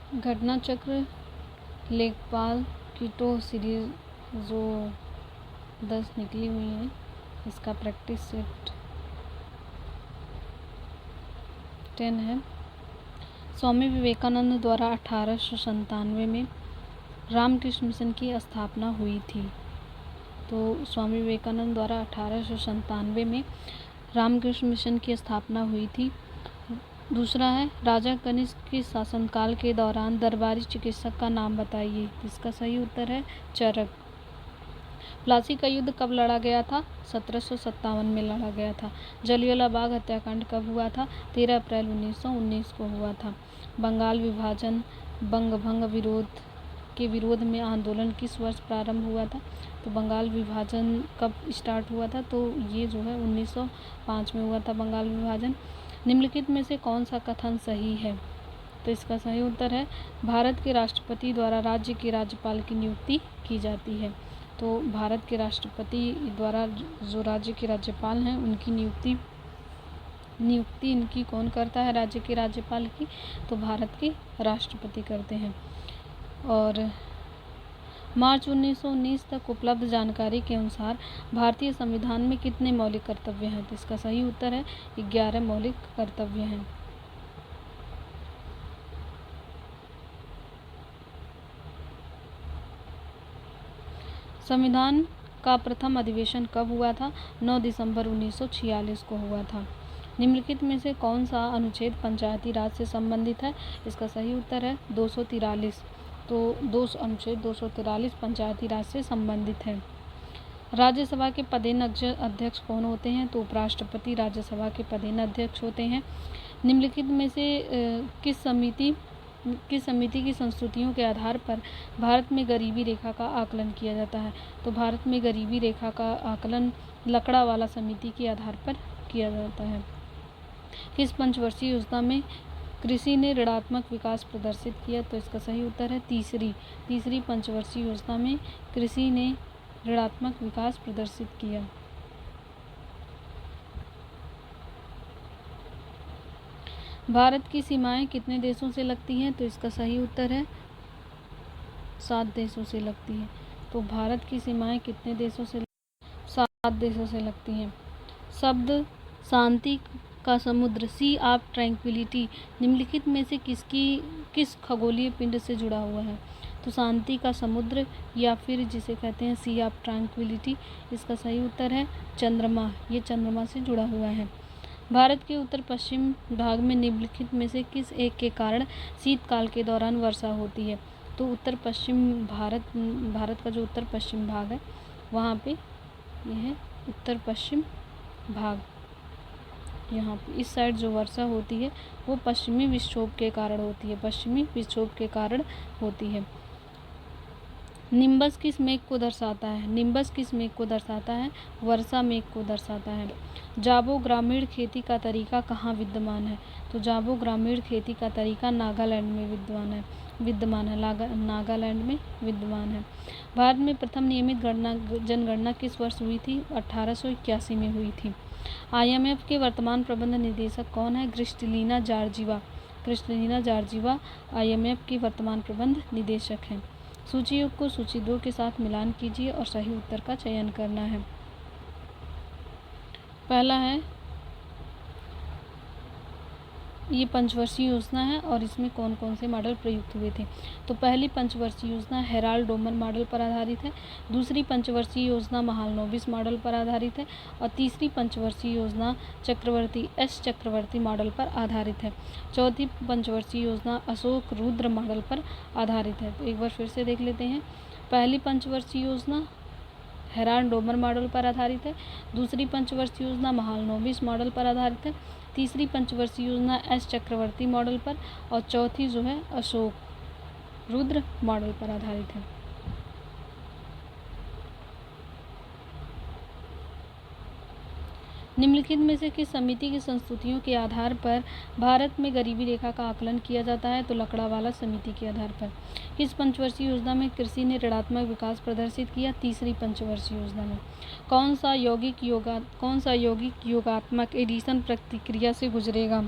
घटना चक्र लेखपाल कीटो सीरीज जो 10 निकली हुई है, इसका प्रैक्टिस सेट 10 है। स्वामी विवेकानंद द्वारा 1897 में रामकृष्ण मिशन की स्थापना हुई थी। तो स्वामी विवेकानंद द्वारा 1897 में रामकृष्ण मिशन की स्थापना हुई थी। दूसरा है, राजा कनिष्क के शासनकाल के दौरान दरबारी चिकित्सक का नाम बताइए। इसका सही उत्तर है चरक। प्लासी का युद्ध कब लड़ा गया था? 1757 में लड़ा गया था। जलियांवाला बाग हत्याकांड कब हुआ था? 13 अप्रैल 1919 को हुआ था। बंगाल विभाजन बंगभंग विरोध के विरोध में आंदोलन किस वर्ष प्रारंभ हुआ था? तो बंगाल विभाजन कब स्टार्ट हुआ था? तो ये जो है 1905 में हुआ था बंगाल विभाजन। निम्नलिखित में से कौन सा कथन सही है? तो इसका सही उत्तर है, भारत के राष्ट्रपति द्वारा राज्य के राज्यपाल की नियुक्ति की जाती है। तो भारत के राष्ट्रपति द्वारा जो राज्य के राज्यपाल हैं उनकी नियुक्ति इनकी कौन करता है? राज्य के राज्यपाल की, तो भारत के राष्ट्रपति करते हैं। और मार्च 1919 तक उपलब्ध जानकारी के अनुसार भारतीय संविधान में कितने मौलिक कर्तव्य हैं? तो इसका सही उत्तर है 11 मौलिक कर्तव्य हैं। संविधान का प्रथम अधिवेशन कब हुआ था? 9 दिसंबर 1946 को हुआ था। निम्नलिखित में से कौन सा अनुच्छेद पंचायती राज से संबंधित है? इसका सही उत्तर है 243। तो अनुच्छेद 243 पंचायती राज से संबंधित है। राज्यसभा के पदेन अध्यक्ष कौन होते हैं? तो उपराष्ट्रपति राज्यसभा के पदेन अध्यक्ष होते हैं। निम्नलिखित में से किस समिति की संस्तुतियों के आधार पर भारत में गरीबी रेखा का आकलन किया जाता है? तो भारत में गरीबी रेखा का आकलन लकड़ावाला समिति के आधार पर किया जाता है। किस पंचवर्षीय योजना में कृषि ने ऋणात्मक विकास प्रदर्शित किया? तो इसका सही उत्तर है तीसरी पंचवर्षीय योजना में कृषि ने ऋणात्मक विकास प्रदर्शित किया। भारत की सीमाएं कितने देशों से लगती हैं? तो इसका सही उत्तर है 7 देशों से लगती है। तो भारत की सीमाएं कितने देशों से? 7 देशों से लगती हैं। शब्द शांति का समुद्र, सी ऑफ ट्रैंक्विलिटी, निम्नलिखित में से किस खगोलीय पिंड से जुड़ा हुआ है? तो शांति का समुद्र या फिर जिसे कहते हैं सी ऑफ ट्रैंक्विलिटी, इसका सही उत्तर है चंद्रमा। ये चंद्रमा से जुड़ा हुआ है। भारत के उत्तर पश्चिम भाग में निम्नलिखित में से किस एक के कारण शीतकाल के दौरान वर्षा होती है? तो उत्तर पश्चिम भारत का जो उत्तर पश्चिम भाग है वहाँ पे यह है उत्तर पश्चिम भाग। यहाँ पे इस साइड जो वर्षा होती है वो पश्चिमी विक्षोभ के कारण होती है। निम्बस किस मेघ को दर्शाता है? वर्षा मेघ को दर्शाता है। जाबो ग्रामीण खेती का तरीका कहाँ विद्यमान है? तो जाबो ग्रामीण खेती का तरीका नागालैंड में विद्यमान है। भारत में प्रथम नियमित जनगणना किस वर्ष हुई थी? 1881 में हुई थी। IMF के वर्तमान प्रबंध निदेशक कौन है? क्रिस्टलिना जॉर्जीवा IMF की वर्तमान प्रबंध निदेशक हैं। सूची 1 को सूची 2 के साथ मिलान कीजिए और सही उत्तर का चयन करना है। पहला है, ये पंचवर्षीय योजना है और इसमें कौन कौन से मॉडल प्रयुक्त हुए थे? तो पहली पंचवर्षीय योजना हेराल्ड डोमर मॉडल पर आधारित है। दूसरी पंचवर्षीय योजना महालनोबिस मॉडल पर आधारित है और तीसरी पंचवर्षीय योजना चक्रवर्ती मॉडल पर आधारित है। चौथी पंचवर्षीय योजना अशोक रुद्र मॉडल पर आधारित है। तो एक बार फिर से देख लेते हैं। पहली पंचवर्षीय योजना हेराल्ड डोमर मॉडल पर आधारित है। दूसरी पंचवर्षीय योजना महालनोबिस मॉडल पर आधारित है। तीसरी पंचवर्षीय योजना एस चक्रवर्ती मॉडल पर और चौथी जो है अशोक रुद्र मॉडल पर आधारित है। निम्नलिखित में से किस समिति की संस्तुतियों के आधार पर भारत में गरीबी रेखा का आकलन किया जाता है? तो लकड़ावाला समिति के आधार पर। किस पंचवर्षीय योजना में कृषि ने ऋणात्मक विकास प्रदर्शित किया? तीसरी पंचवर्षीय योजना में। कौन सा यौगिक योगात्मक एडिशन प्रतिक्रिया से गुजरेगा?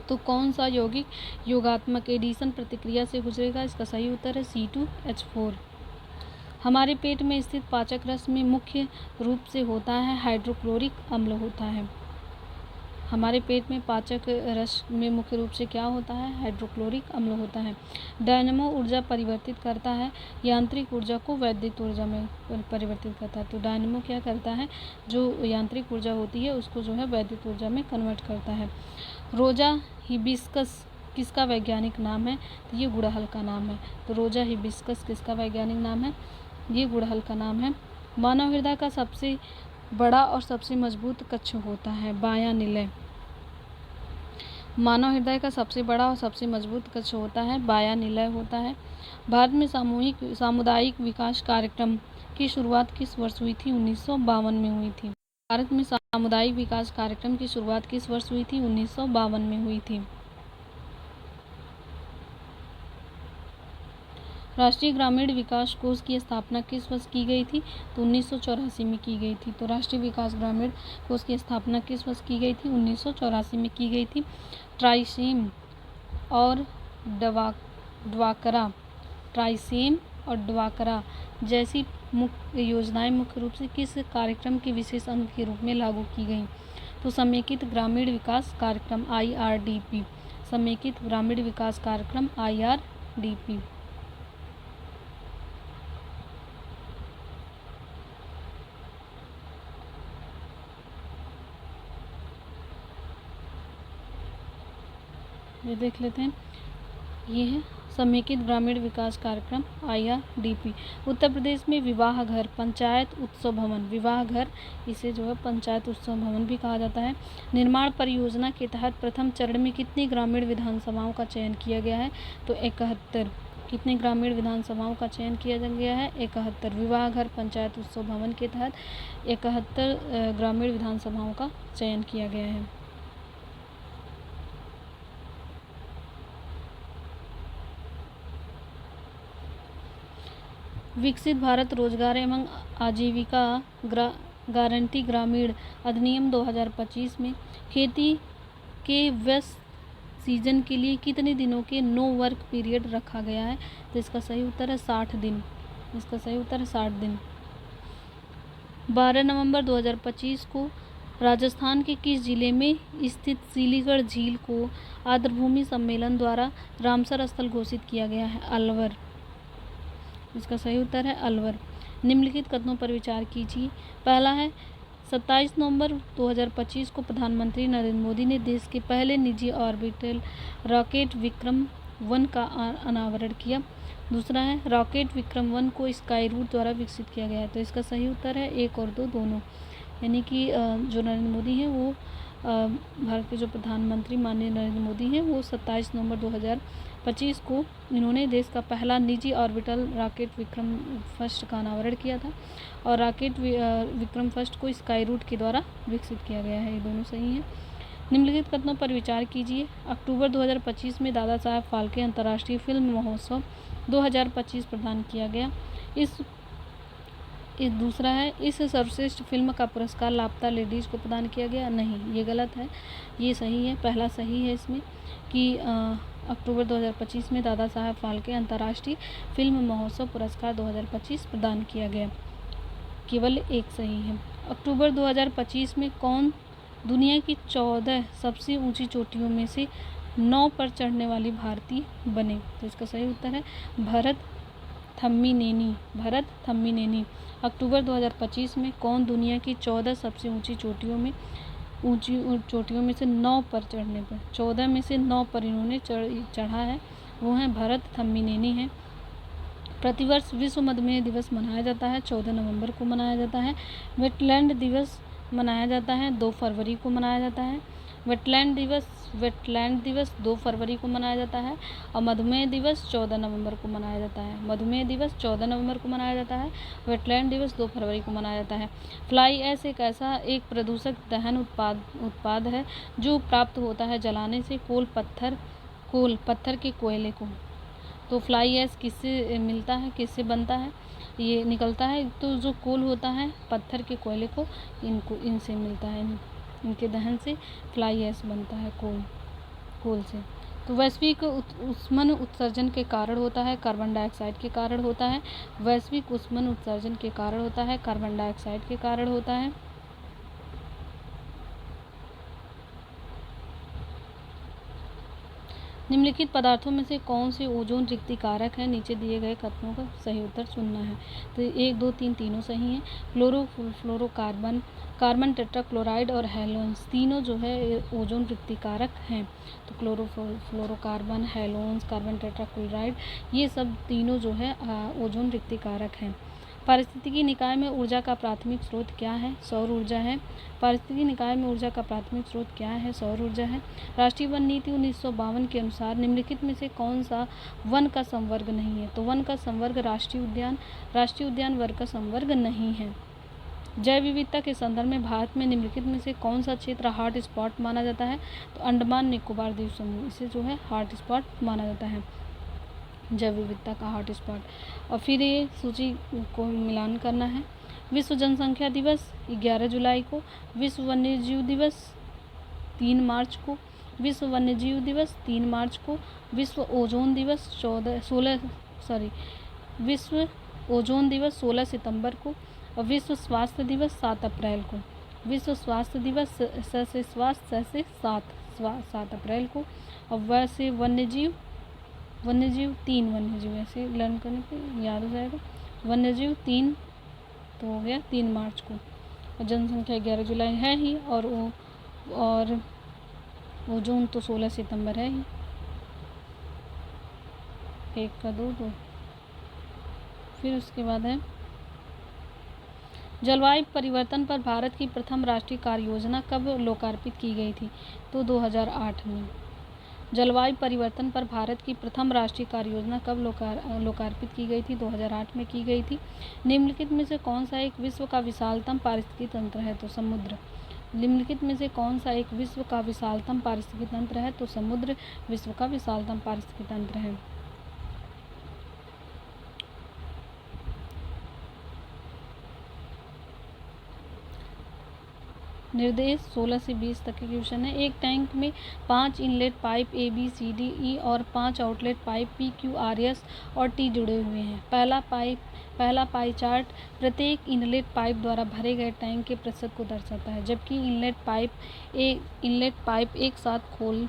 तो कौन सा यौगिक योगात्मक एडिशन प्रतिक्रिया से गुजरेगा? इसका सही उत्तर है C2H4। हमारे पेट में स्थित पाचक रस में मुख्य रूप से होता है हाइड्रोक्लोरिक अम्ल होता है। हमारे पेट में पाचक रस में मुख्य रूप से क्या होता है? हाइड्रोक्लोरिक अम्ल होता है। डायनेमो ऊर्जा परिवर्तित करता है यांत्रिक ऊर्जा को वैद्युत ऊर्जा में परिवर्तित करता है। तो डायनेमो क्या करता है? जो यांत्रिक ऊर्जा होती है उसको जो है वैद्युत ऊर्जा में कन्वर्ट करता है। रोजा हिबिस्कस किसका वैज्ञानिक नाम है? तो ये गुड़हल का नाम है। तो रोजा हिबिस्कस किसका वैज्ञानिक नाम है? ये गुड़हल का नाम है। मानव हृदय का सबसे बड़ा और सबसे मजबूत कक्ष होता है बायां निलय। मानव हृदय का सबसे बड़ा और सबसे मजबूत कक्ष होता है बायां निलय होता है। भारत में सामुदायिक विकास कार्यक्रम की शुरुआत किस वर्ष हुई थी? 1952 में हुई थी। भारत में सामुदायिक विकास कार्यक्रम की शुरुआत किस वर्ष हुई थी? 1952 में हुई थी। राष्ट्रीय ग्रामीण विकास कोष की स्थापना किस वर्ष की गई थी? तो 1984 में की गई थी। तो राष्ट्रीय विकास ग्रामीण कोष की स्थापना किस वर्ष की गई थी? 1984 में की गई थी। ट्राइसेम और ड्वाकरा जैसी योजनाएं मुख्य रूप से किस कार्यक्रम के विशेष अंग के रूप में लागू की गई? तो समेकित ग्रामीण विकास कार्यक्रम IRDP। समेकित ग्रामीण विकास कार्यक्रम IRDP। ये देख लेते हैं। ये है समेकित ग्रामीण विकास कार्यक्रम IRDP। उत्तर प्रदेश में विवाह घर पंचायत उत्सव भवन, विवाह घर इसे जो है पंचायत उत्सव भवन भी कहा जाता है। निर्माण परियोजना के तहत प्रथम चरण में कितनी ग्रामीण विधानसभाओं का चयन किया गया है? तो 71। कितनी ग्रामीण विधानसभाओं का चयन किया गया है? 71। विवाह घर पंचायत उत्सव भवन के तहत 71 ग्रामीण विधानसभाओं का चयन किया गया है। विकसित भारत रोजगार एवं आजीविका गारंटी ग्रामीण अधिनियम 2025 में खेती के व्यस्त सीजन के लिए कितने दिनों के नो वर्क पीरियड रखा गया है? तो इसका सही उत्तर है 60 दिन। इसका सही उत्तर है 60 दिन। 12 नवंबर 2025 को राजस्थान के किस जिले में स्थित सीलीगढ़ झील को आर्द्रभूमि सम्मेलन द्वारा रामसर स्थल घोषित किया गया है? अलवर। इसका सही उत्तर है अलवर। निम्नलिखित कथनों पर विचार कीजिए। पहला है 27 नवंबर 2025 को प्रधानमंत्री नरेंद्र मोदी ने देश के पहले निजी ऑर्बिटल रॉकेट विक्रम 1 का अनावरण किया। दूसरा है रॉकेट विक्रम 1 को स्काई रूट द्वारा विकसित किया गया है। तो इसका सही उत्तर है 1 और 2 दोनों। यानी कि जो नरेंद्र मोदी हैं वो भारत के जो प्रधानमंत्री माननीय नरेंद्र मोदी हैं वो 27 नवंबर 2025 को इन्होंने देश का पहला निजी ऑर्बिटल रॉकेट विक्रम फर्स्ट का अनावरण किया था और रॉकेट विक्रम फर्स्ट को स्काई रूट के द्वारा विकसित किया गया है। ये दोनों सही हैं। निम्नलिखित कथनों पर विचार कीजिए। अक्टूबर 2025 में दादा साहब फाल्के अंतर्राष्ट्रीय फिल्म महोत्सव 2025 प्रदान किया गया। दूसरा है इस सर्वश्रेष्ठ फिल्म का पुरस्कार लापता लेडीज को प्रदान किया गया। नहीं, ये गलत है, ये सही है। पहला सही है इसमें कि अक्टूबर 2025 में दादा साहब फाल्के अंतर्राष्ट्रीय फिल्म महोत्सव पुरस्कार 2025 प्रदान किया गया। केवल एक सही है। अक्टूबर 2025 में कौन दुनिया की 14 सबसे ऊंची चोटियों में से 9 पर चढ़ने वाली भारतीय बने? तो इसका सही उत्तर है भरत थम्मीनेनी। अक्टूबर 2025 में कौन दुनिया की 14 सबसे ऊंची चोटियों में से 9 पर चढ़ने पर 14 में से 9 पर इन्होंने चढ़ा है, वो हैं भरत थम्मीनेनी हैं। प्रतिवर्ष विश्व मधुमेह दिवस मनाया जाता है 14 नवंबर को मनाया जाता है। वेटलैंड दिवस मनाया जाता है 2 फरवरी को मनाया जाता है। वेटलैंड दिवस 2 फरवरी को मनाया जाता है और मधुमेह दिवस 14 नवंबर को मनाया जाता है। मधुमेह दिवस 14 नवंबर को मनाया जाता है। वेटलैंड दिवस 2 फरवरी को मनाया जाता है। फ्लाई ऐश एक ऐसा एक प्रदूषक दहन उत्पाद है जो प्राप्त होता है जलाने से पत्थर के कोयले को। तो फ्लाई ऐश किससे मिलता है, किससे बनता है, ये निकलता है? तो जो कोल होता है पत्थर के कोयले को इनसे मिलता है, इनके दहन से फ्लाई ऐश बनता है कोल। कोल से। तो वैश्विक ऊष्मन उत्सर्जन के कारण होता है, कार्बन डाइऑक्साइड के कारण होता है। वैश्विक ऊष्मन उत्सर्जन के कारण होता है, कार्बन डाइऑक्साइड के कारण होता है। निम्नलिखित पदार्थों में से कौन से ओजोन रिक्ति कारक है? नीचे दिए गए कथनों का सही उत्तर चुनना है। तो 1, 2, 3 तीनों सही हैं। फ्लोरोकार्बन, कार्बन टेट्राक्लोराइड और हैलोन्स तीनों जो है ओजोन रिक्ति कारक हैं। तो फ्लोरोकार्बन, हैलोन्स, कार्बन टेट्राक्लोराइड ये सब तीनों जो है ओजोन रिक्ति कारक हैं। पारिस्थितिकी निकाय में ऊर्जा का प्राथमिक स्रोत क्या है? सौर ऊर्जा है। पारिस्थितिकी निकाय में ऊर्जा का प्राथमिक स्रोत क्या है? सौर ऊर्जा है। राष्ट्रीय वन नीति 1952 के अनुसार निम्नलिखित में से कौन सा वन का संवर्ग नहीं है? तो वन का संवर्ग राष्ट्रीय उद्यान वन का संवर्ग नहीं है। जैव विविधता के संदर्भ में भारत में निम्नलिखित में से कौन सा क्षेत्र हॉट स्पॉट माना जाता है? तो अंडमान निकोबार द्वीप समूह, इसे जो है हॉट स्पॉट माना जाता है, जैव विविधता का हॉट स्पॉट। और फिर ये सूची को मिलान करना है। विश्व जनसंख्या दिवस 11 जुलाई को, विश्व वन्यजीव दिवस 3 मार्च को, विश्व वन्यजीव दिवस 3 मार्च को, विश्व ओजोन दिवस 16 सितंबर को, और विश्व स्वास्थ्य दिवस 7 अप्रैल को। विश्व स्वास्थ्य दिवस से 7 अप्रैल को। और वैसे वन्यजीव 3 वन्यजीव, ऐसे लर्न करने पे याद हो जाएगा। वन्यजीव 3 तो हो गया 3 मार्च को, और जनसंख्या 11 जुलाई है ही, और ओजोन तो 16 सितंबर है ही। 1 का 2। फिर उसके बाद है जलवायु परिवर्तन पर भारत की प्रथम राष्ट्रीय कार्य योजना कब लोकार्पित की गई थी? तो 2008 में। जलवायु परिवर्तन पर भारत की प्रथम राष्ट्रीय कार्य योजना कब लोकार्पित की गई थी? 2008 में की गई थी। निम्नलिखित में से कौन सा एक विश्व का विशालतम पारिस्थितिकी तंत्र है? तो समुद्र। निम्नलिखित में से कौन सा एक विश्व का विशालतम पारिस्थितिकी तंत्र है? तो समुद्र विश्व का विशालतम पारिस्थितिकी तंत्र है। निर्देश 16 से 20 तक के क्वेश्चन है। एक टैंक में 5 इनलेट पाइप ABCDE और 5 आउटलेट पाइप PQRS और T जुड़े हुए हैं। पहला पाई चार्ट प्रत्येक इनलेट पाइप द्वारा भरे गए टैंक के प्रतिशत को दर्शाता है, जबकि इनलेट पाइप एक साथ खोले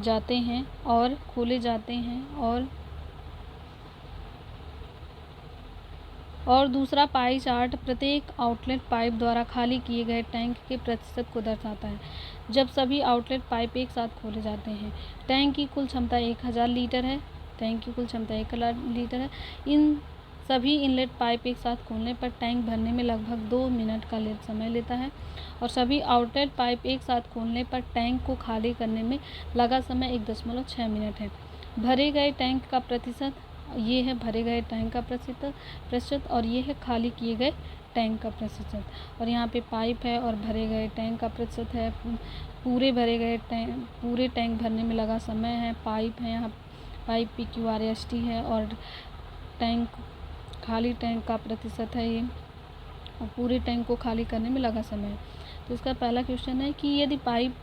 जाते हैं और दूसरा पाई चार्ट प्रत्येक आउटलेट पाइप द्वारा खाली किए गए टैंक के प्रतिशत को दर्शाता है, जब सभी आउटलेट पाइप एक साथ खोले जाते हैं। टैंक की कुल क्षमता 1000 लीटर है। इन सभी इनलेट पाइप एक साथ खोलने पर टैंक भरने में लगभग 2 मिनट का समय लेता है, और सभी आउटलेट पाइप एक साथ खोलने पर टैंक को खाली करने में लगा समय 1.6 मिनट है। भरे गए टैंक का प्रतिशत, ये है भरे गए टैंक का प्रतिशत, और ये है खाली किए गए टैंक का प्रतिशत। और यहाँ पे पाइप है और भरे गए टैंक का प्रतिशत है। पूरे टैंक भरने में लगा समय है। पाइप है, यहाँ पाइप PQRST है, और खाली टैंक का प्रतिशत है ये, और पूरे टैंक को खाली करने में लगा समय है। तो इसका पहला क्वेश्चन है कि यदि पाइप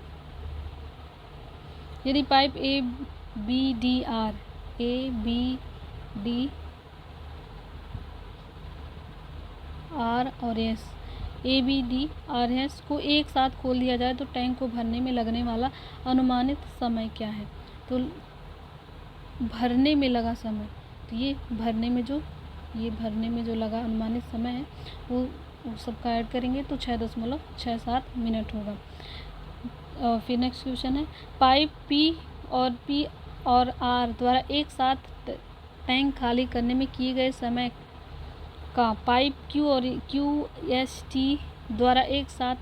ABDRS को एक साथ खोल दिया जाए तो टैंक को भरने में लगने वाला अनुमानित समय क्या है? तो भरने में लगा समय, तो ये भरने में जो लगा अनुमानित समय है वो सबका ऐड करेंगे तो 6.67 मिनट होगा। फिर नेक्स्ट क्वेश्चन है, पाइप P और R द्वारा एक साथ टैंक खाली करने में किए गए समय का पाइप Q और QST द्वारा एक साथ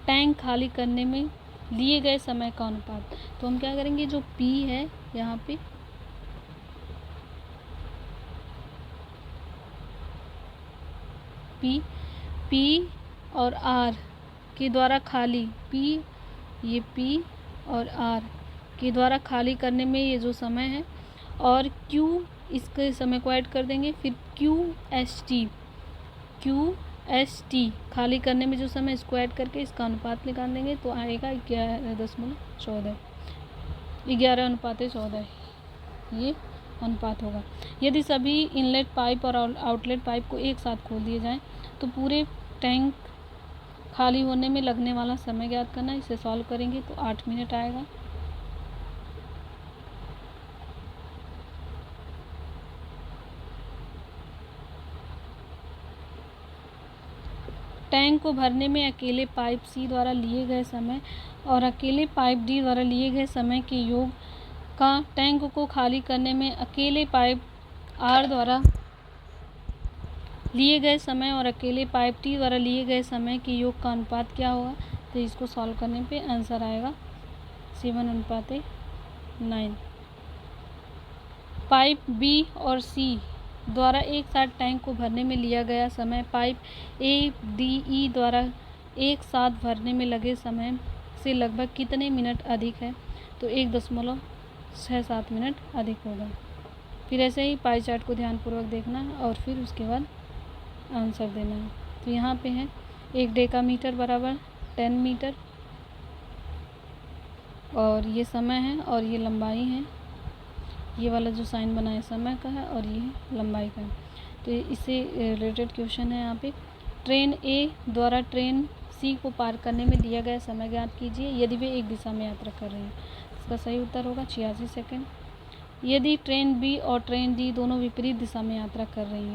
टैंक खाली करने में लिए गए समय का अनुपात। तो हम क्या करेंगे, जो P है यहाँ पे P और R के द्वारा खाली P और R के द्वारा खाली करने में ये जो समय है, और Q इसके समय को ऐड कर देंगे। फिर QST खाली करने में जो समय, इसको ऐड करके इसका अनुपात निकाल देंगे तो आएगा 11.14। 11:14 ये अनुपात होगा। यदि सभी इनलेट पाइप और आउटलेट पाइप को एक साथ खोल दिए जाएं तो पूरे टैंक खाली होने में लगने वाला समय ज्ञात करना। इसे सॉल्व करेंगे तो 8 मिनट आएगा। टैंक को भरने में अकेले पाइप सी द्वारा लिए गए समय और अकेले पाइप डी द्वारा लिए गए समय के योग का टैंक को खाली करने में अकेले पाइप आर द्वारा लिए गए समय और अकेले पाइप टी द्वारा लिए गए समय के योग का अनुपात क्या होगा। तो इसको सॉल्व करने पे आंसर आएगा 7:9। पाइप बी और सी द्वारा एक साथ टैंक को भरने में लिया गया समय पाइप ए डी ई द्वारा एक साथ भरने में लगे समय से लगभग कितने मिनट अधिक है। तो 1.67 मिनट अधिक होगा। फिर ऐसे ही पाई चार्ट को ध्यानपूर्वक देखना है और फिर उसके बाद आंसर देना है। तो यहाँ पे है 1 डेकामीटर बराबर 10 मीटर और ये समय है और ये लंबाई है। ये वाला जो साइन बना है समय का है और ये लंबाई का है। तो इससे रिलेटेड क्वेश्चन है यहाँ पे। ट्रेन ए द्वारा ट्रेन सी को पार करने में दिया गया समय ज्ञात कीजिए यदि वे एक दिशा में यात्रा कर रही है। इसका सही उत्तर होगा 86 सेकेंड। यदि ट्रेन बी और ट्रेन डी दोनों विपरीत दिशा में यात्रा कर रही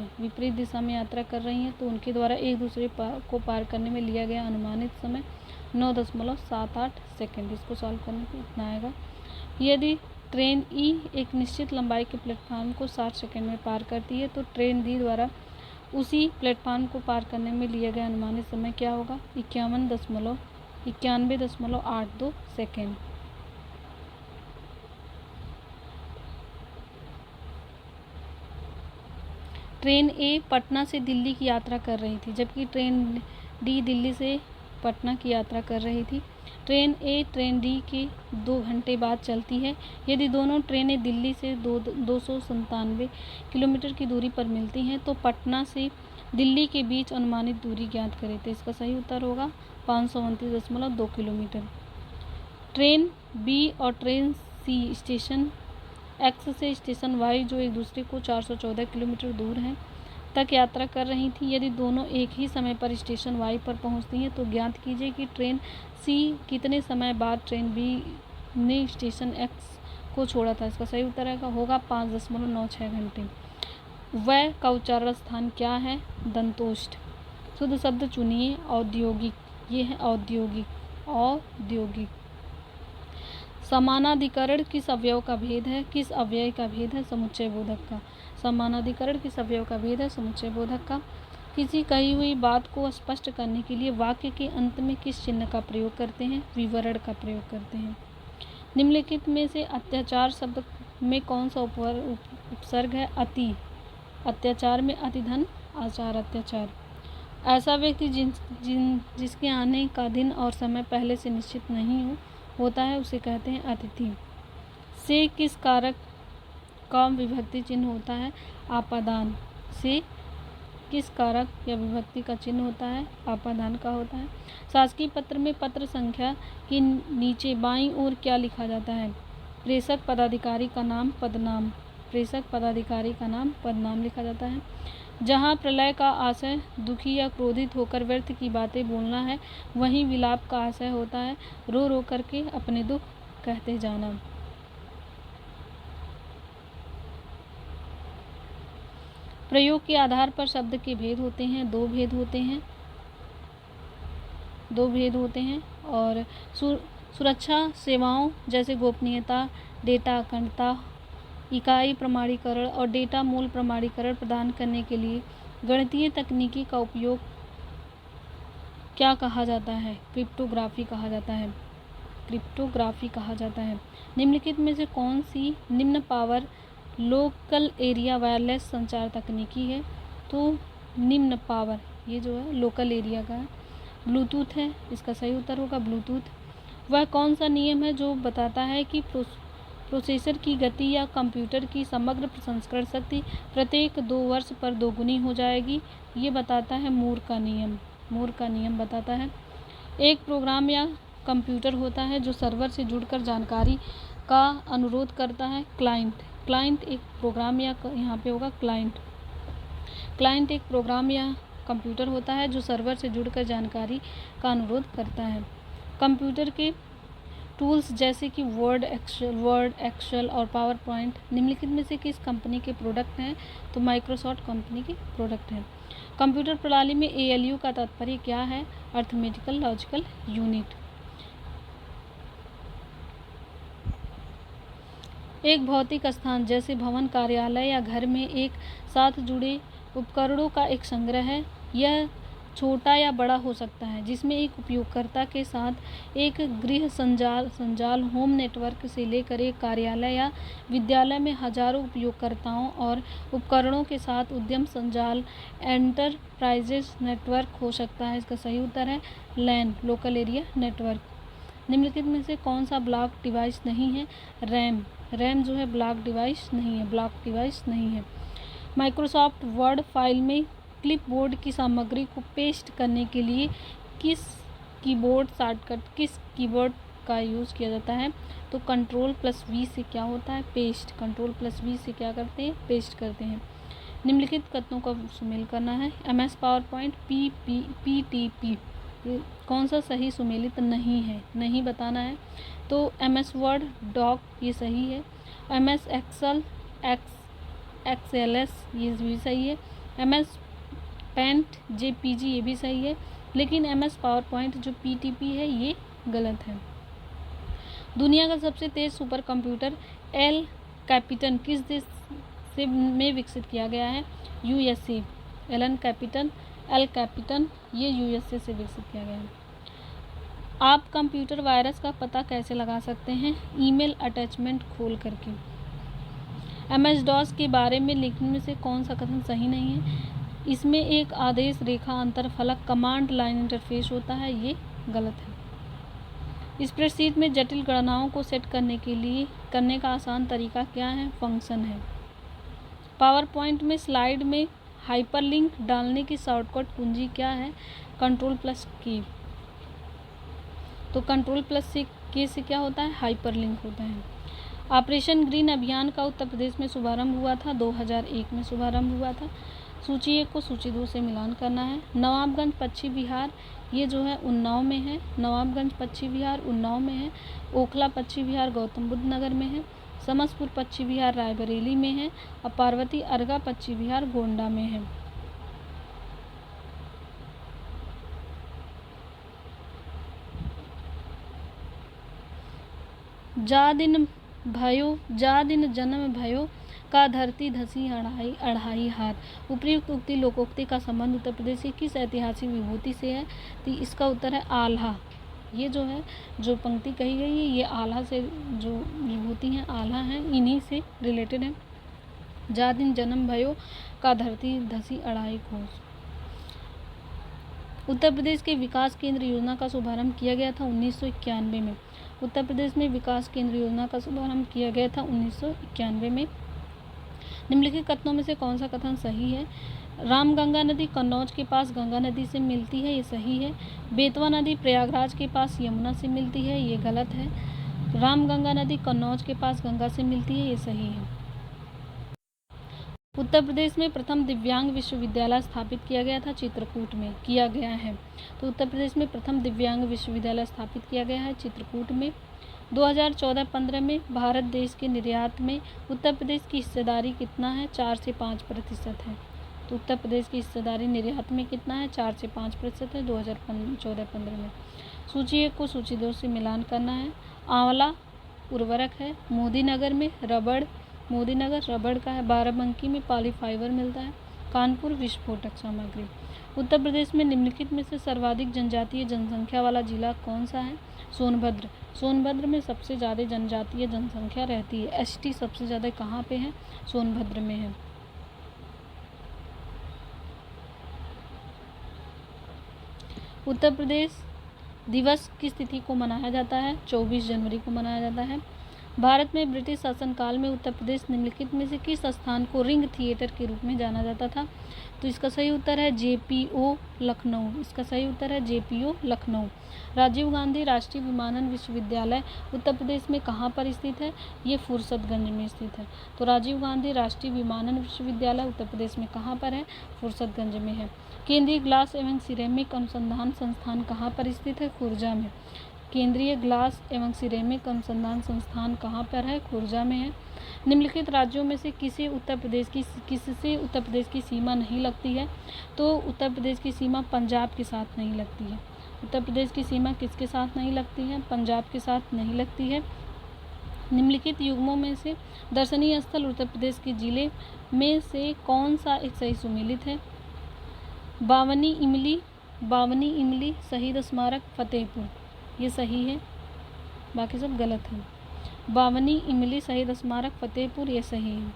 हैं तो उनके द्वारा एक दूसरे को पार करने में लिया गया अनुमानित समय 9.78 सेकेंड। इसको सॉल्व करने पर इतना आएगा। यदि ट्रेन ई एक निश्चित लंबाई के प्लेटफार्म को 60 सेकेंड में पार करती है तो ट्रेन डी द्वारा उसी प्लेटफार्म को पार करने में लिया गया अनुमानित समय क्या होगा। 91.82 सेकेंड। ट्रेन ए पटना से दिल्ली की यात्रा कर रही थी जबकि ट्रेन डी दिल्ली से पटना की यात्रा कर रही थी। ट्रेन ए ट्रेन डी के 2 घंटे बाद चलती है। यदि दोनों ट्रेनें दिल्ली से 297 किलोमीटर की दूरी पर मिलती हैं तो पटना से दिल्ली के बीच अनुमानित दूरी ज्ञात करें। तो इसका सही उत्तर होगा 529.2 किलोमीटर। ट्रेन बी और ट्रेन सी स्टेशन एक्स से स्टेशन वाई जो एक दूसरे को 414 किलोमीटर दूर हैं तक यात्रा कर रही थी। यदि दोनों एक ही समय पर स्टेशन वाई पर पहुंचती हैं तो ज्ञात कीजिए कि ट्रेन सी कितने समय बाद ट्रेन बी ने स्टेशन एक्स को छोड़ा था। इसका सही उत्तर होगा 5.96 घंटे। वह का उच्चारण स्थान क्या है। दंतोष्ठ। शुद्ध शब्द चुनिए। औद्योगिक। ये है औद्योगिक। समानाधिकरण किस अवयव का भेद है। किस अव्यय का भेद है। समुच्चय बोधक का। समानाधिकरण किस अवयव का भेद है। समुच्चय बोधक का। किसी कही हुई बात को स्पष्ट करने के लिए वाक्य के अंत में किस चिन्ह का प्रयोग करते हैं। विवरण का प्रयोग करते हैं। निम्नलिखित में से अत्याचार शब्द में कौन सा उपसर्ग है। अति। अत्याचार में अति धन आचार अत्याचार। ऐसा व्यक्ति जिसके आने का दिन और समय पहले से निश्चित नहीं होता है उसे कहते हैं अतिथि। से किस कारक का विभक्ति चिन्ह होता है। आपादान। से किस कारक या विभक्ति का चिन्ह होता है। आपादान का होता है। शासकीय पत्र में पत्र संख्या के नीचे बाईं ओर क्या लिखा जाता है। प्रेषक पदाधिकारी का नाम पदनाम। प्रेषक पदाधिकारी का नाम पदनाम लिखा जाता है। जहाँ प्रलय का आशय दुखी या क्रोधित होकर व्यर्थ की बातें बोलना है वहीं विलाप का आशय होता है रो रो करके अपने दुख कहते जाना। प्रयोग के आधार पर शब्द के भेद होते हैं। दो भेद होते हैं और सुरक्षा सेवाओं जैसे गोपनीयता डेटा अखंडता इकाई प्रमाणीकरण और डेटा मूल प्रमाणीकरण प्रदान करने के लिए गणितीय तकनीकी का उपयोग क्या कहा जाता है। क्रिप्टोग्राफी कहा जाता है। निम्नलिखित में से कौन सी निम्न पावर लोकल एरिया वायरलेस संचार तकनीकी है। तो निम्न पावर ये जो है लोकल एरिया का है। ब्लूटूथ है। इसका सही उत्तर होगा ब्लूटूथ। वह कौन सा नियम है जो बताता है कि प्रोसेसर की गति या कंप्यूटर की समग्र प्रसंस्करण शक्ति प्रत्येक 2 वर्ष पर दोगुनी हो जाएगी। ये बताता है मूर का नियम बताता है। एक प्रोग्राम या कंप्यूटर होता है जो सर्वर से जुड़कर जानकारी का अनुरोध करता है? क्लाइंट। क्लाइंट एक प्रोग्राम या यहाँ पे होगा क्लाइंट। क्लाइंट एक प्रोग्राम या कंप्यूटर होता है जो सर्वर से जुड़कर जानकारी का अनुरोध करता है। कंप्यूटर के टूल्स जैसे कि वर्ड, एक्सेल और पावर पॉइंट निम्नलिखित में से किस कंपनी के प्रोडक्ट हैं? तो माइक्रोसॉफ्ट कंपनी के प्रोडक्ट हैं। कंप्यूटर प्रणाली में ALU का तात्पर्य क्या है? Arithmetical logical unit. एक भौतिक स्थान जैसे भवन, कार्यालय या घर में एक साथ जुड़े उपकरणों का एक संग्रह है। यह छोटा या बड़ा हो सकता है, जिसमें एक उपयोगकर्ता के साथ एक गृह संजाल होम नेटवर्क से लेकर एक कार्यालय या विद्यालय में हजारों उपयोगकर्ताओं और उपकरणों के साथ उद्यम संजाल एंटरप्राइजेस नेटवर्क हो सकता है। इसका सही उत्तर है LAN, लोकल एरिया नेटवर्क। निम्नलिखित में से कौन सा ब्लॉक डिवाइस नहीं है? रैम। रैम जो है ब्लॉक डिवाइस नहीं है। माइक्रोसॉफ्ट वर्ड फाइल में क्लिपबोर्ड की सामग्री को पेस्ट करने के लिए किस कीबोर्ड का यूज़ किया जाता है? तो Ctrl+V से क्या होता है? पेस्ट। Ctrl+V से क्या करते हैं? पेस्ट करते हैं। निम्नलिखित कथनों का सुमेल करना है। MS पावरपॉइंट, PTP कौन सा सही सुमेलित नहीं है? नहीं बताना है। तो MS वर्ड, डॉक ये सही है। MS एक्सेल, XLS ये भी सही है। MS पेंट, JPG ये भी सही है। लेकिन MS पावरपॉइंट जो PTP है ये गलत है। दुनिया का सबसे तेज सुपर कंप्यूटर एल कैपिटन किस देश से में विकसित किया गया है? USA। एल कैपिटन ये USA से विकसित किया गया है। आप कंप्यूटर वायरस का पता कैसे लगा सकते हैं? ईमेल अटैचमेंट खोल करके। MS DOS के बारे में लिखने में से कौन सा कथन सही नहीं है? इसमें एक आदेश रेखा अंतरफलक कमांड लाइन इंटरफेस होता है, ये गलत है। स्प्रेडशीट में जटिल गणनाओं को सेट करने का आसान तरीका क्या है? फंक्शन है। पावरपॉइंट में स्लाइड में हाइपरलिंक डालने की शॉर्टकट कुंजी क्या है? Ctrl+K। तो Ctrl+K से क्या होता है? हाइपरलिंक होता है। ऑपरेशन ग्रीन अभियान का उत्तर प्रदेश में शुभारंभ हुआ था? 2001 में शुभारंभ हुआ था। सूची 1 को सूची 2 से मिलान करना है। नवाबगंज पश्चिम बिहार ये जो है उन्नाव में है। नवाबगंज पश्चिम बिहार उन्नाव में है। ओखला पश्चिम बिहार गौतम बुद्ध नगर में है। समसपुर पश्चिम बिहार रायबरेली में है। और पार्वती अर्गा पश्चिम बिहार गोंडा में है। जा दिन जन्म भयो का धरती धसी अढ़ाई हाथ। उपयुक्त उक्ति लोकोक्ति का संबंध उत्तर प्रदेश की किस ऐतिहासिक विभूति से है? तो इसका उत्तर है आल्हा। ये जो है जो पंक्ति कही गई है ये आल्हा से जो विभूति हैं आल्हा हैं इन्हीं से रिलेटेड है। जा दिन जन्म भयो का धरती धसी अढ़ाई कोस। उत्तर प्रदेश के विकास केंद्र योजना का शुभारंभ किया गया था 1991 में। उत्तर प्रदेश में विकास केंद्र योजना का शुभारंभ किया गया था 1991 में। निम्नलिखित कथनों में से कौन सा कथन सही है? रामगंगा नदी कन्नौज के पास गंगा नदी से मिलती है, ये सही है। बेतवा नदी प्रयागराज के पास यमुना से मिलती है, ये गलत है। रामगंगा नदी कन्नौज के पास गंगा से मिलती है, ये सही है। उत्तर प्रदेश में प्रथम दिव्यांग विश्वविद्यालय स्थापित किया गया था चित्रकूट में, किया गया है। तो उत्तर प्रदेश में प्रथम दिव्यांग विश्वविद्यालय स्थापित किया गया है चित्रकूट में। 2014-15 में भारत देश के निर्यात में उत्तर प्रदेश की हिस्सेदारी कितना है? 4 से 5% है। तो उत्तर प्रदेश की हिस्सेदारी निर्यात में कितना है? 4 से 5% है 2014-15 में। सूची 1 को सूची 2 से मिलान करना है। आंवला उर्वरक है। मोदीनगर रबड़ का है। बाराबंकी में पॉलीफाइबर मिलता है। कानपुर विस्फोटक सामग्री। उत्तर प्रदेश में निम्नलिखित में से सर्वाधिक जनजातीय जनसंख्या वाला जिला कौन सा है? सोनभद्र। सोनभद्र में सबसे ज़्यादा जनजातीय जनसंख्या रहती है। ST सबसे ज़्यादा कहाँ पे है? सोनभद्र में है। उत्तर प्रदेश दिवस किस तिथि को मनाया जाता है? 24 जनवरी को मनाया जाता है। भारत में ब्रिटिश शासनकाल में उत्तर प्रदेश निम्नलिखित में से किस स्थान को रिंग थिएटर के रूप में जाना जाता था? तो इसका सही उत्तर है JPO लखनऊ। इसका सही उत्तर है JPO लखनऊ। राजीव गांधी राष्ट्रीय विमानन विश्वविद्यालय उत्तर प्रदेश में कहाँ पर स्थित है? ये फुर्सतगंज में स्थित है। तो राजीव गांधी राष्ट्रीय विमानन विश्वविद्यालय उत्तर प्रदेश में कहाँ पर है? फुर्सतगंज में है। केंद्रीय ग्लास एवं सिरेमिक अनुसंधान संस्थान कहाँ पर स्थित है? खुर्जा में। केंद्रीय ग्लास एवं सिरेमिक अनुसंधान संस्थान कहाँ पर है? खुर्जा में है। निम्नलिखित राज्यों में से किससे उत्तर प्रदेश की सीमा नहीं लगती है? तो उत्तर प्रदेश की सीमा पंजाब के साथ नहीं लगती है। उत्तर प्रदेश की सीमा किसके साथ नहीं लगती है? पंजाब के साथ नहीं लगती है। निम्नलिखित युग्मों में से दर्शनीय स्थल उत्तर प्रदेश के जिले में से कौन सा एक सही सुमेलित है? बावनी इमली शहीद स्मारक फतेहपुर, ये सही है, बाकी सब गलत है। बावनी इमली शहीद स्मारक फतेहपुर ये सही है।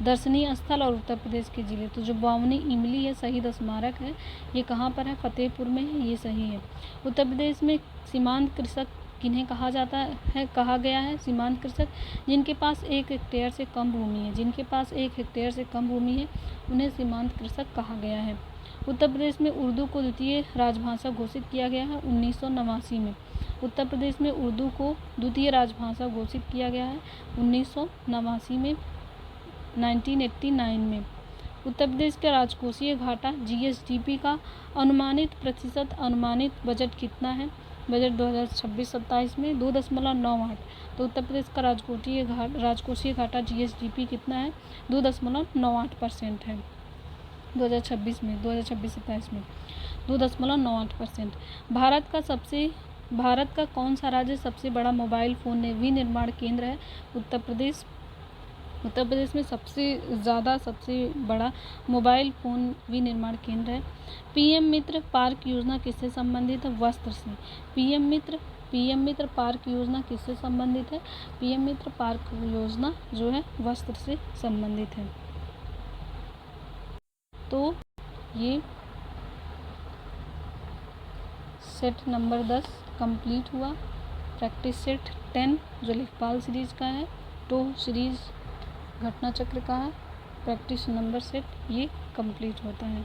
दर्शनीय स्थल और उत्तर प्रदेश के जिले, तो जो बावनी इमली है शहीद स्मारक है ये कहाँ पर है? फतेहपुर में है, ये सही है। उत्तर प्रदेश में सीमांत कृषक किन्हें कहा जाता है? कहा गया है सीमांत कृषक जिनके पास 1 हेक्टेयर से कम भूमि है। जिनके पास 1 हेक्टेयर से कम भूमि है उन्हें सीमांत कृषक कहा गया है। उत्तर प्रदेश में उर्दू को द्वितीय राजभाषा घोषित किया गया है 1989 में। उत्तर प्रदेश में उर्दू को द्वितीय राजभाषा घोषित किया गया है 1989 में, 1989 में। उत्तर प्रदेश का राजकोषीय घाटा GSDP का अनुमानित प्रतिशत अनुमानित बजट कितना है? बजट 2026-27 में 2.98। तो उत्तर प्रदेश का राजकोषीय घाटा GSDP कितना है? 2.98% है 2026-27 में 2.98%। भारत का कौन सा राज्य सबसे बड़ा मोबाइल फ़ोन विनिर्माण केंद्र है? उत्तर प्रदेश। उत्तर प्रदेश में सबसे बड़ा मोबाइल फ़ोन विनिर्माण केंद्र है। PM मित्र पार्क योजना किससे संबंधित है? वस्त्र से। PM मित्र पार्क योजना किससे संबंधित है? PM मित्र पार्क योजना जो है वस्त्र से संबंधित है। तो ये सेट नंबर 10 कंप्लीट हुआ। प्रैक्टिस सेट 10 जो लेखपाल सीरीज का है, टो सीरीज घटना चक्र का है, प्रैक्टिस नंबर सेट ये कंप्लीट होता है।